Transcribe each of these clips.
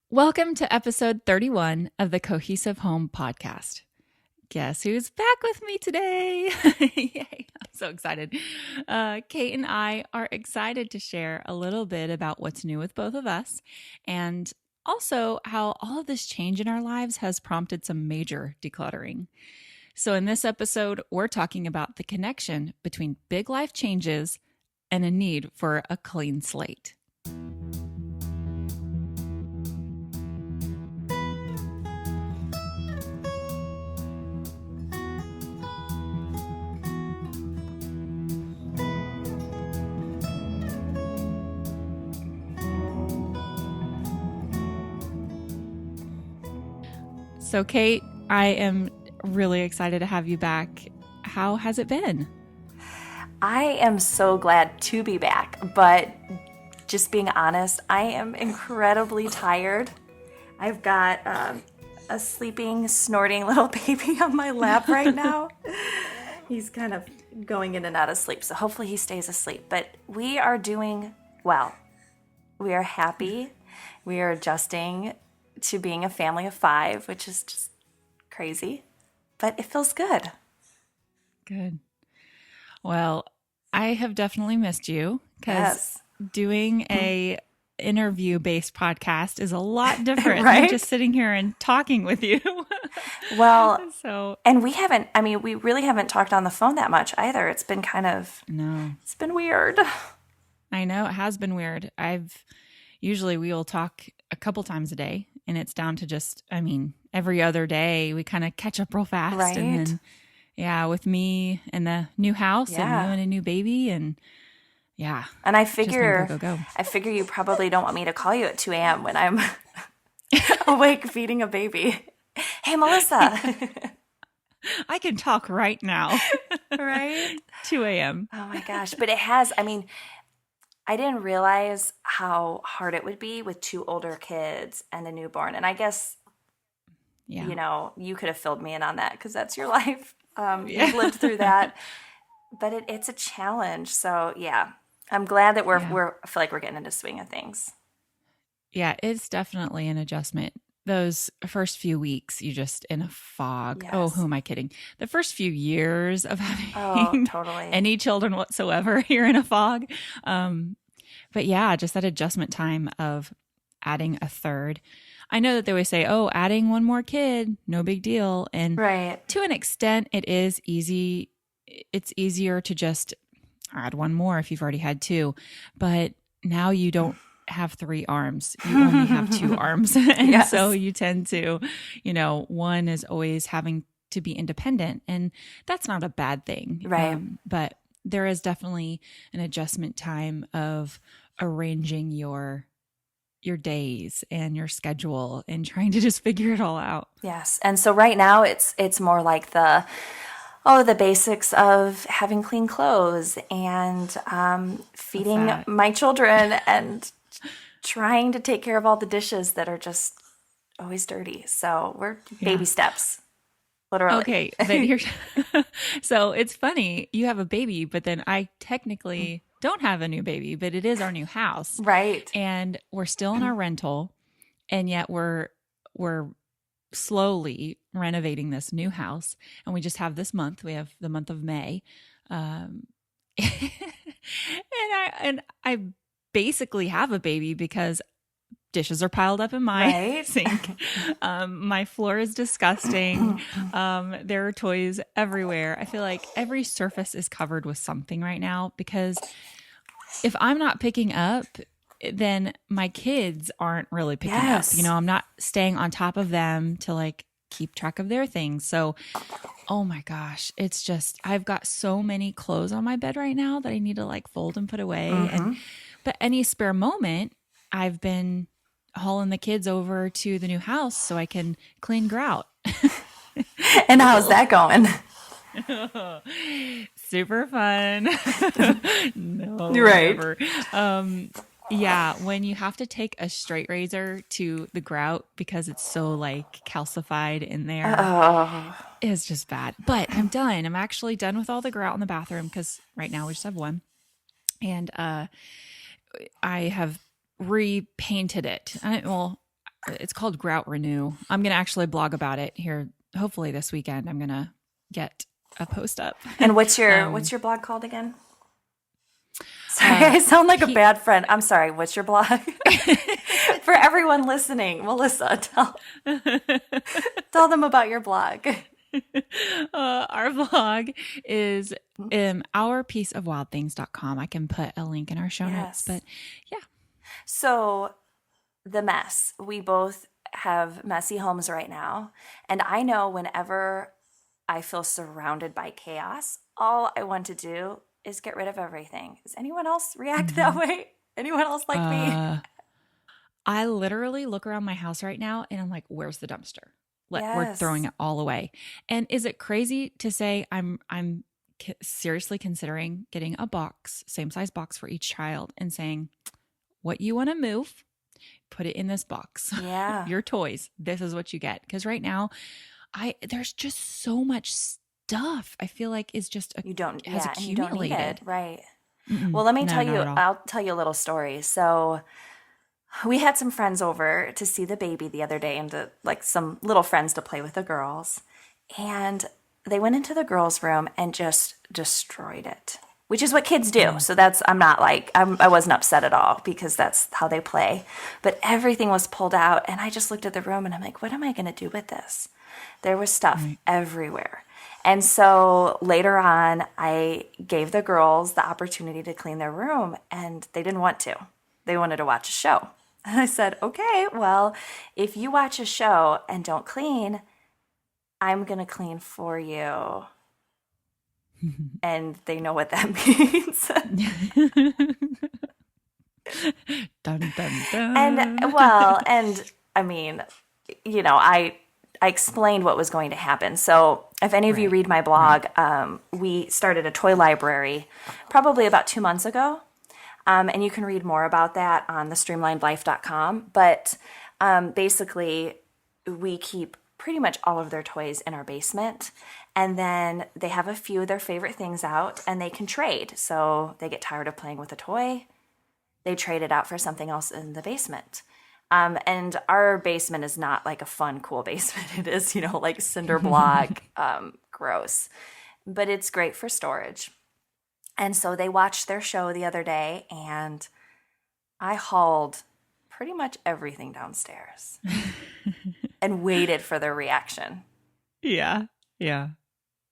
Welcome to episode 31 of the Cohesive Home Podcast. Guess who's back with me today? Yay, I'm so excited. Kate and I are excited to share a little bit about what's new with both of us and also how all of this change in our lives has prompted some major decluttering. So in this episode, we're talking about the connection between big life changes and a need for a clean slate. So, Kate, I am really excited to have you back. How has it been? I am so glad to be back, but just being honest, I am incredibly tired. I've got a sleeping, snorting little baby on my lap right now. He's kind of going in and out of sleep, so hopefully he stays asleep. But we are doing well. We are happy. We are adjusting to being a family of 5, which is just crazy, but it feels good. Good. Well, I have definitely missed you because doing a interview-based podcast is a lot different right? than just sitting here and talking with you. Well, and we really haven't talked on the phone that much either. It's been it's been weird. I know, it has been weird. Usually we will talk a couple times a day, and it's down to just, every other day we kind of catch up real fast. Right. And then, with me and the new house and you and a new baby and And I figure, go. I figure you probably don't want me to call you at 2 a.m. when I'm awake feeding a baby. Hey, Melissa. I can talk right now. Right? 2 a.m. Oh my gosh. But it has, I didn't realize how hard it would be with 2 older kids and a newborn. And I guess, you could have filled me in on that because that's your life. You've lived through that. But it's a challenge. So, I'm glad that I feel like we're getting into the swing of things. Yeah, it's definitely an adjustment. Those first few weeks, you're just in a fog. Yes. Oh, who am I kidding? The first few years of having totally. any children whatsoever, you're in a fog. But just that adjustment time of adding a third. I know that they always say, adding one more kid, no big deal. And to an extent, it is easy. It's easier to just add one more if you've already had 2. But now you don't have 3 arms. You only have 2 arms. And so you tend to, one is always having to be independent. And that's not a bad thing. Right. But there is definitely an adjustment time of arranging your days and your schedule and trying to just figure it all out. Yes. And so right now it's more like the basics of having clean clothes and feeding my children and trying to take care of all the dishes that are just always dirty. So we're baby steps, literally. Okay. But so it's funny. You have a baby, but then I technically don't have a new baby, but it is our new house. Right. And we're still in our rental, and yet we're slowly renovating this new house. And we just have this month. We have the month of May. And I basically have a baby because dishes are piled up in my sink. My floor is disgusting. There are toys everywhere. I feel like every surface is covered with something right now because if I'm not picking up, then my kids aren't really picking up. I'm not staying on top of them to keep track of their things. So, oh my gosh, it's just, I've got so many clothes on my bed right now that I need to fold and put away. But any spare moment, I've been hauling the kids over to the new house so I can clean grout. And how's that going? Super fun. No, right. When you have to take a straight razor to the grout because it's so calcified in there, it's just bad. But I'm done. I'm actually done with all the grout in the bathroom because right now we just have one. And I have repainted it. it's called Grout Renew. I'm going to actually blog about it here. Hopefully this weekend, I'm going to get a post up. And what's your blog called again? Sorry, I sound like a bad friend. I'm sorry. What's your blog? For everyone listening, Melissa, tell them about your blog. Our blog is ourpieceofwildthings.com. I can put a link in our show notes, but yeah. So the mess, we both have messy homes right now. And I know whenever I feel surrounded by chaos, all I want to do is get rid of everything. Does anyone else react that way? Anyone else like me? I literally look around my house right now and I'm like, where's the dumpster? We're throwing it all away. And is it crazy to say I'm seriously considering getting a box, same size box for each child, and saying, what you want to move, put it in this box. Yeah. Your toys, this is what you get. Because right now, there's just so much stuff I feel like is just you don't accumulated. And you don't need it, right? Well, let me tell you. I'll tell you a little story. So we had some friends over to see the baby the other day, and some little friends to play with the girls, and they went into the girls' room and just destroyed it, which is what kids do. So I wasn't upset at all because that's how they play. But everything was pulled out, and I just looked at the room and I'm like, what am I going to do with this? There was stuff everywhere. And so later on, I gave the girls the opportunity to clean their room, and they didn't want to. They wanted to watch a show. And I said, okay, well, if you watch a show and don't clean, I'm going to clean for you. And they know what that means. Dun, dun, dun. And I mean, I explained what was going to happen. So if any of you read my blog, we started a toy library probably about 2 months ago. And you can read more about that on thestreamlinedlife.com. But basically, we keep pretty much all of their toys in our basement. And then they have a few of their favorite things out, and they can trade. So they get tired of playing with a toy, they trade it out for something else in the basement. And our basement is not like a fun, cool basement. It is, like cinder block, gross. But it's great for storage. And so they watched their show the other day, and I hauled pretty much everything downstairs and waited for their reaction. Yeah. Yeah.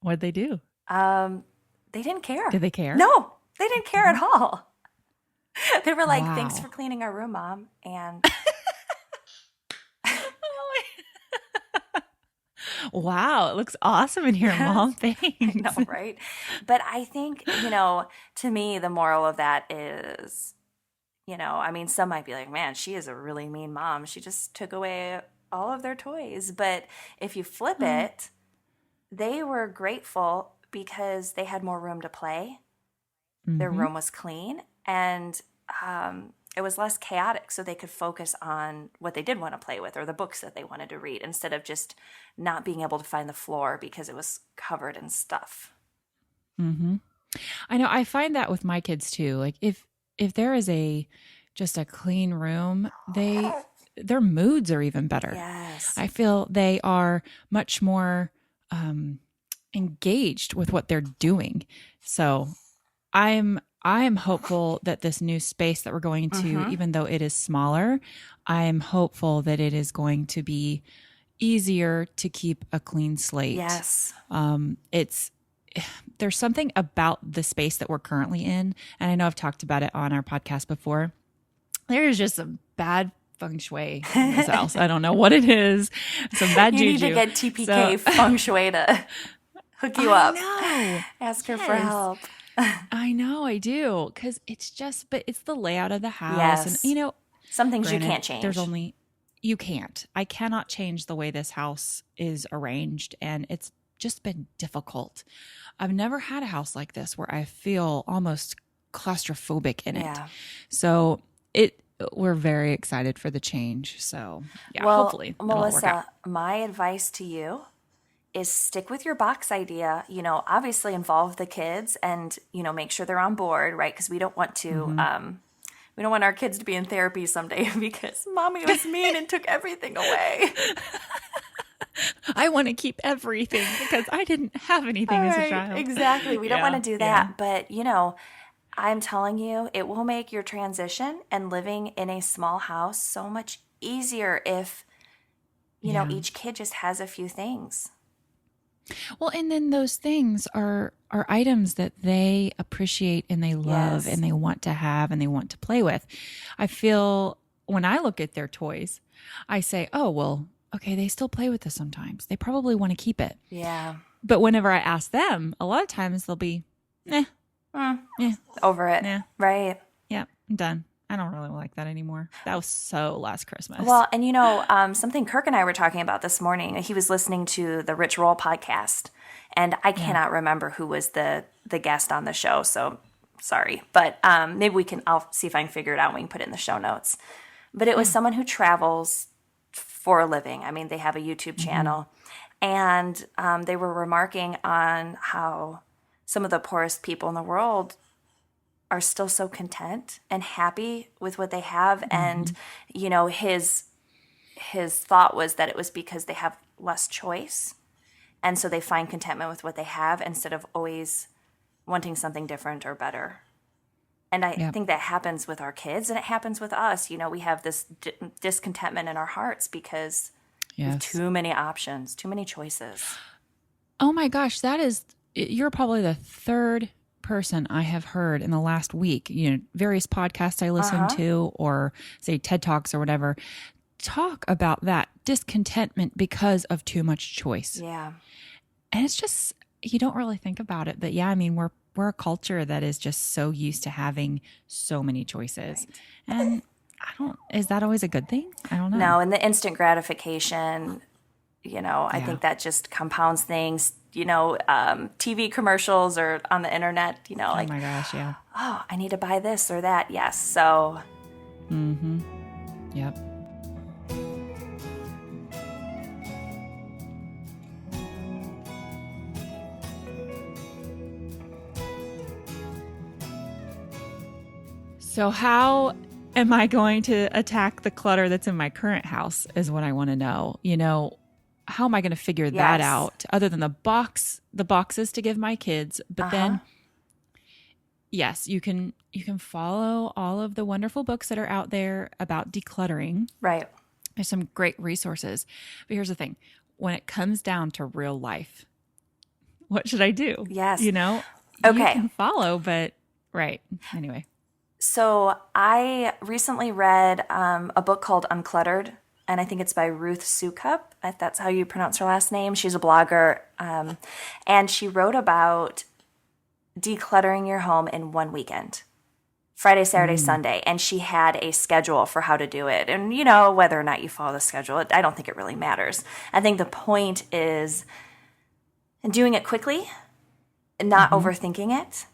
What'd they do? They didn't care. Did they care? No, they didn't care at all. They were like, thanks for cleaning our room, Mom. And wow, it looks awesome in here, Mom. Thanks. I know, right? But I think, to me, the moral of that is, some might be like, man, she is a really mean mom. She just took away all of their toys. But if you flip it, they were grateful because they had more room to play. Their room was clean, and it was less chaotic, so they could focus on what they did want to play with or the books that they wanted to read instead of just not being able to find the floor because it was covered in stuff. I know. I find that with my kids too. Like if there is just a clean room, their moods are even better. Yes. I feel they are much more engaged with what they're doing. So I am hopeful that this new space that we're going to, even though it is smaller, I am hopeful that it is going to be easier to keep a clean slate. Yes. There's something about the space that we're currently in, and I know I've talked about it on our podcast before. There's just some bad feng shui in this house. I don't know what it is. Some bad juju. You need to get TPK feng shui to hook you up. Ask her for help. I know, I do, because but it's the layout of the house. Yes. And, some things you can't change. You can't. I cannot change the way this house is arranged, and it's just been difficult. I've never had a house like this where I feel almost claustrophobic in it. Yeah. So we're very excited for the change. So yeah, hopefully it'll Melissa, work out. My advice to you is stick with your box idea, obviously involve the kids and, make sure they're on board, right? Because we don't want to We don't want our kids to be in therapy someday because mommy was mean and took everything away. I want to keep everything because I didn't have anything as a child. Exactly. We don't want to do that. But, I'm telling you, it will make your transition and living in a small house so much easier if, each kid just has a few things. Well, and then those things are items that they appreciate and they love and they want to have and they want to play with. I feel when I look at their toys, I say, oh, well, okay, they still play with this sometimes. They probably want to keep it. Yeah. But whenever I ask them, a lot of times they'll be, over it. Nah. Right. Yeah, I'm done. I don't really like that anymore. That was so last Christmas. Well, and something Kirk and I were talking about this morning, he was listening to the Rich Roll podcast, and I cannot remember who was the guest on the show, so sorry. But maybe I'll see if I can figure it out and we can put it in the show notes. But it was someone who travels for a living. I mean, they have a YouTube channel, and they were remarking on how some of the poorest people in the world are still so content and happy with what they have. And, his thought was that it was because they have less choice. And so they find contentment with what they have instead of always wanting something different or better. And I think that happens with our kids and it happens with us. We have this discontentment in our hearts because we have too many options, too many choices. Oh my gosh, you're probably the third person I have heard in the last week, various podcasts I listen to or say TED Talks or whatever, talk about that discontentment because of too much choice. Yeah. And it's just, you don't really think about it, but we're a culture that is just so used to having so many choices. Right. And is that always a good thing? I don't know. No, and the instant gratification, I think that just compounds things. TV commercials or on the internet, oh my gosh, yeah. Oh, I need to buy this or that. Yes. So. Yep. So how am I going to attack the clutter that's in my current house is what I want to know. How am I going to figure that out other than the boxes to give my kids? But then, yes, you can follow all of the wonderful books that are out there about decluttering. Right. There's some great resources. But here's the thing. When it comes down to real life, what should I do? Yes. You can follow, but right. Anyway. So I recently read a book called Uncluttered. And I think it's by Ruth Soukup, if that's how you pronounce her last name. She's a blogger. And she wrote about decluttering your home in one weekend. Friday, Saturday, Sunday. And she had a schedule for how to do it. And, whether or not you follow the schedule, I don't think it really matters. I think the point is doing it quickly, not overthinking it,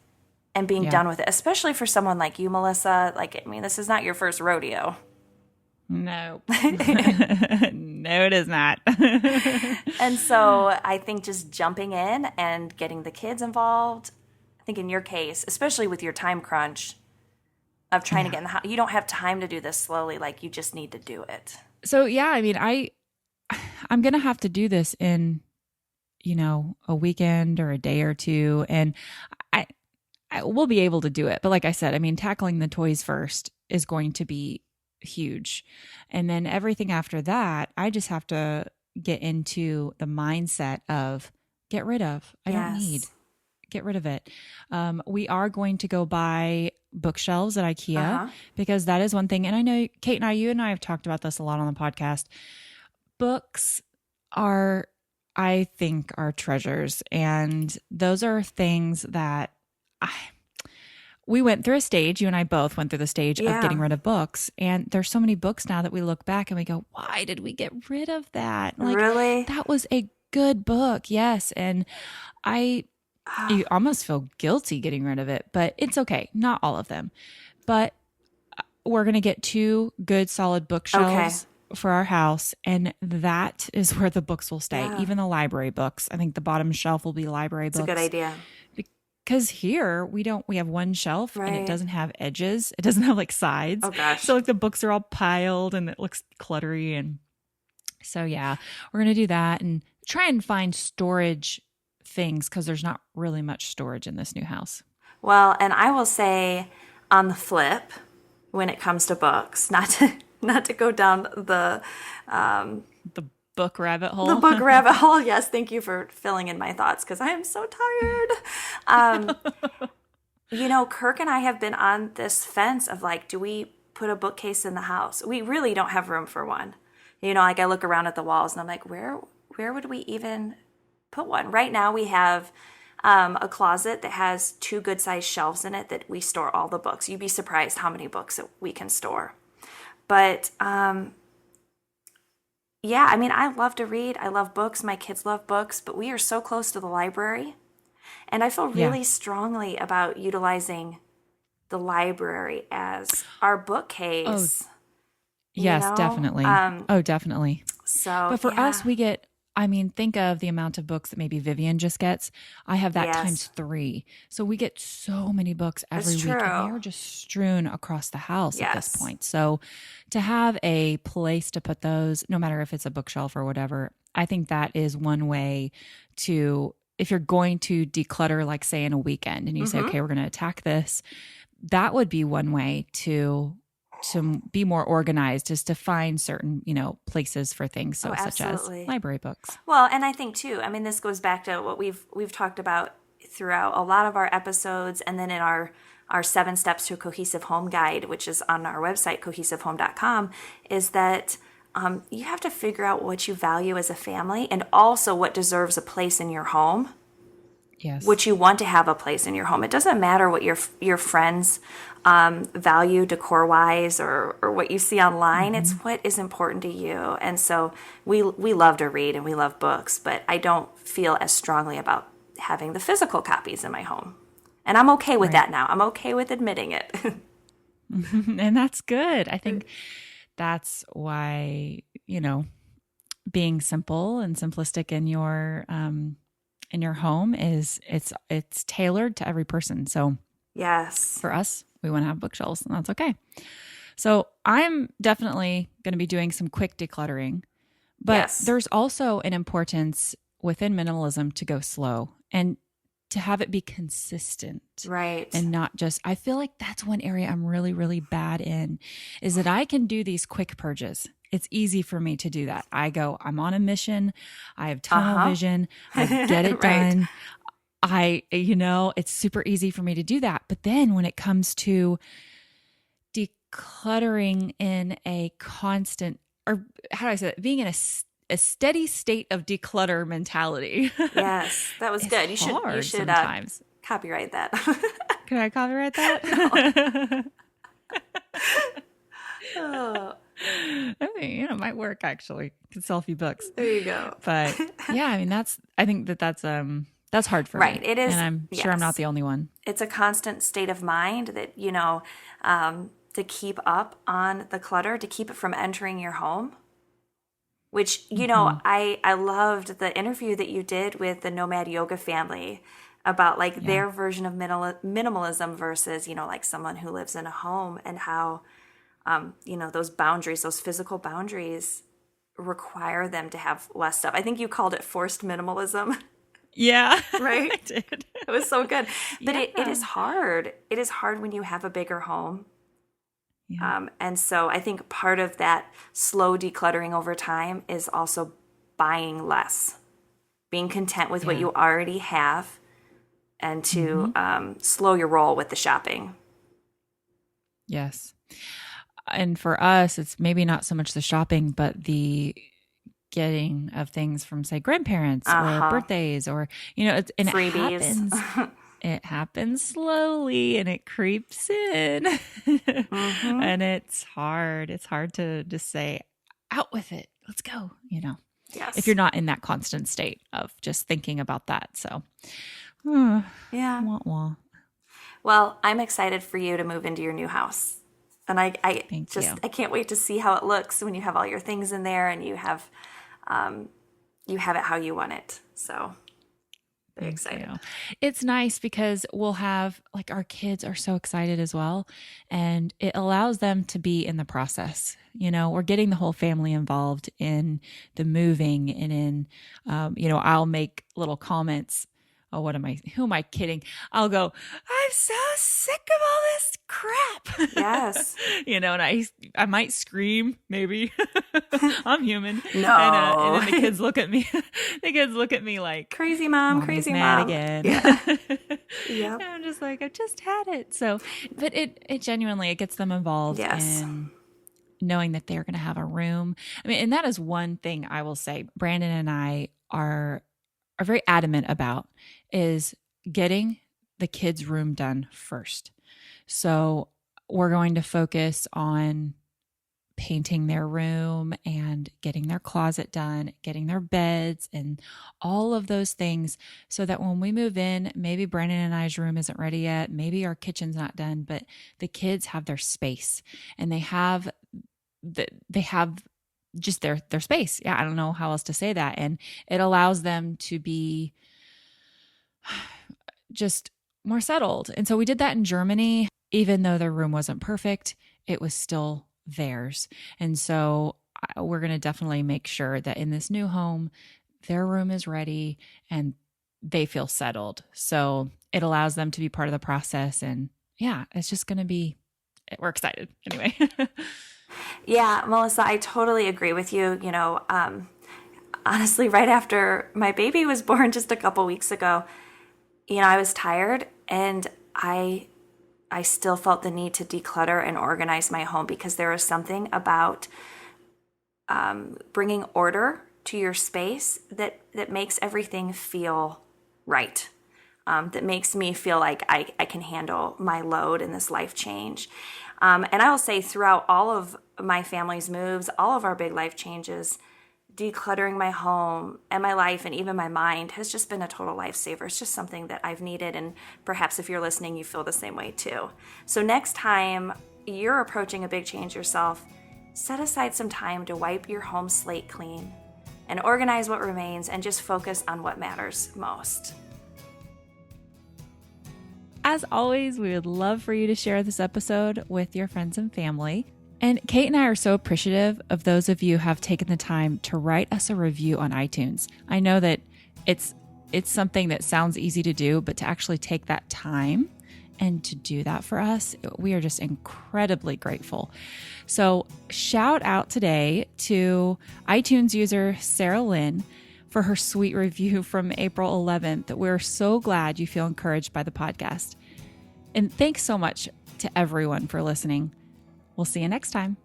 and being done with it. Especially for someone like you, Melissa. This is not your first rodeo. No. No, it is not. And so I think just jumping in and getting the kids involved, I think in your case, especially with your time crunch of trying to get in the house, you don't have time to do this slowly. You just need to do it. So, I'm going to have to do this in, a weekend or a day or two. And I will be able to do it. But like I said, tackling the toys first is going to be huge. And then everything after that, I just have to get into the mindset of get rid of. I don't need. Get rid of it. We are going to go buy bookshelves at IKEA because that is one thing. And I know Kate and you and I have talked about this a lot on the podcast. Books are, I think, are treasures. And those are things that we went through a stage, you and I both went through the stage of getting rid of books. And there's so many books now that we look back and we go, why did we get rid of that? Really? That was a good book. Yes. And you almost feel guilty getting rid of it, but it's okay. Not all of them. But we're going to get 2 good solid bookshelves for our house. And that is where the books will stay. Even the library books. I think the bottom shelf will be library books. It's a good idea. Because here we have one shelf and it Right. doesn't have edges. It doesn't have like sides. Oh gosh. So like the books are all piled and it looks cluttery. And so, yeah, we're going to do that and try and find storage things because there's not really much storage in this new house. Well, and I will say on the flip, when it comes to books, not to go down the Book rabbit hole. the book rabbit hole. Yes, thank you for filling in my thoughts because I am so tired. Kirk and I have been on this fence of like, do we put a bookcase in the house? We really don't have room for one. Like I look around at the walls and I'm like, where would we even put one? Right now we have a closet that has 2 good sized shelves in it that we store all the books. You'd be surprised how many books that we can store. But yeah, I mean, I love to read. I love books. My kids love books, but we are so close to the library. And I feel really strongly about utilizing the library as our bookcase. Yes, definitely. Definitely. So, but for us, we get, think of the amount of books that maybe Vivian just gets. I have that times 3. So we get so many books every week. And they are just strewn across the house at this point. So to have a place to put those, no matter if it's a bookshelf or whatever, I think that is one way to, if you're going to declutter, like say in a weekend and you say, okay, we're going to attack this, that would be one way to be more organized, is to find certain, places for things. So such as library books. Well, and I think too, this goes back to what we've talked about throughout a lot of our episodes. And then in our 7 steps to a cohesive home guide, which is on our website, cohesivehome.com, is that you have to figure out what you value as a family and also what deserves a place in your home. Yes. What you want to have a place in your home. It doesn't matter what your friends value decor-wise or what you see online. It's what is important to you. And so we love to read and we love books, but I don't feel as strongly about having the physical copies in my home. And I'm okay with that now. I'm okay with admitting it. And that's good. I think that's why, being simple and simplistic in your home is it's tailored to every person. So yes, for us, we want to have bookshelves, and that's okay. So I'm definitely going to be doing some quick decluttering, but there's also an importance within minimalism to go slow and to have it be consistent. Right. And not just, I feel like that's one area I'm really, really bad in, is that I can do these quick purges. It's easy for me to do that. I'm on a mission. I have tunnel vision. I get it done. It's super easy for me to do that. But then when it comes to decluttering in a constant, or how do I say that? Being in a steady state of declutter mentality. Yes, that was good. You should sometimes copyright that. Can I copyright that? Oh. It might work actually. Can sell a few books. There you go. But yeah, I think that's hard for me. Right. It is. And I'm sure I'm not the only one. It's a constant state of mind that, to keep up on the clutter, to keep it from entering your home. Which, I loved the interview that you did with the Nomad Yoga family about their version of minimalism versus, like someone who lives in a home, and how, those boundaries, those physical boundaries require them to have less stuff. I think you called it forced minimalism. Yeah. Right? I did. It was so good. But it is hard. It is hard when you have a bigger home. Yeah. And so I think part of that slow decluttering over time is also buying less, being content with what you already have, and to slow your roll with the shopping. Yes. And for us, it's maybe not so much the shopping, but the getting of things from, say, grandparents or birthdays, or, and freebies. It happens slowly and it creeps in. And it's hard. It's hard to just say, out with it. Let's go, Yes. if you're not in that constant state of just thinking about that. So, yeah. Wah, wah. Well, I'm excited for you to move into your new house. And I can't wait to see how it looks when you have all your things in there and you have it how you want it. So Very excited. It's nice because we'll have, like, our kids are so excited as well. And it allows them to be in the process. We're getting the whole family involved in the moving and in, I'll make little comments. Oh, who am I kidding? I'll go, I'm so sick of all this crap. Yes. And I might scream, maybe. I'm human. No. And then the kids look at me. The kids look at me like, crazy mom, crazy mad mom. again. Yeah. Yep. And I'm just like, I just had it. So, but it genuinely, it gets them involved in knowing that they're going to have a room. I mean, and that is one thing I will say Brandon and I are very adamant about, is getting the kids' room done first. So we're going to focus on painting their room and getting their closet done, getting their beds and all of those things, so that when we move in, maybe Brandon and I's room isn't ready yet, maybe our kitchen's not done, but the kids have their space and they have just their space. Yeah, I don't know how else to say that. And it allows them to be just more settled. And so we did that in Germany. Even though their room wasn't perfect, it was still theirs. And so we're going to definitely make sure that in this new home, their room is ready and they feel settled. So it allows them to be part of the process. And yeah, it's just going to be, we're excited anyway. Yeah, Melissa, I totally agree with you. Honestly, right after my baby was born just a couple weeks ago, I was tired and I still felt the need to declutter and organize my home, because there is something about bringing order to your space that makes everything feel right. That makes me feel like I can handle my load in this life change. And I will say, throughout all of my family's moves, all of our big life changes, decluttering my home and my life and even my mind has just been a total lifesaver. It's just something that I've needed, and perhaps if you're listening, you feel the same way too. So next time you're approaching a big change yourself, set aside some time to wipe your home slate clean and organize what remains, and just focus on what matters most. As always, we would love for you to share this episode with your friends and family. And Kate and I are so appreciative of those of you who have taken the time to write us a review on iTunes. I know that it's something that sounds easy to do, but to actually take that time and to do that for us, we are just incredibly grateful. So shout out today to iTunes user Sarah Lynn for her sweet review from April 11th. We're so glad you feel encouraged by the podcast. And thanks so much to everyone for listening. We'll see you next time.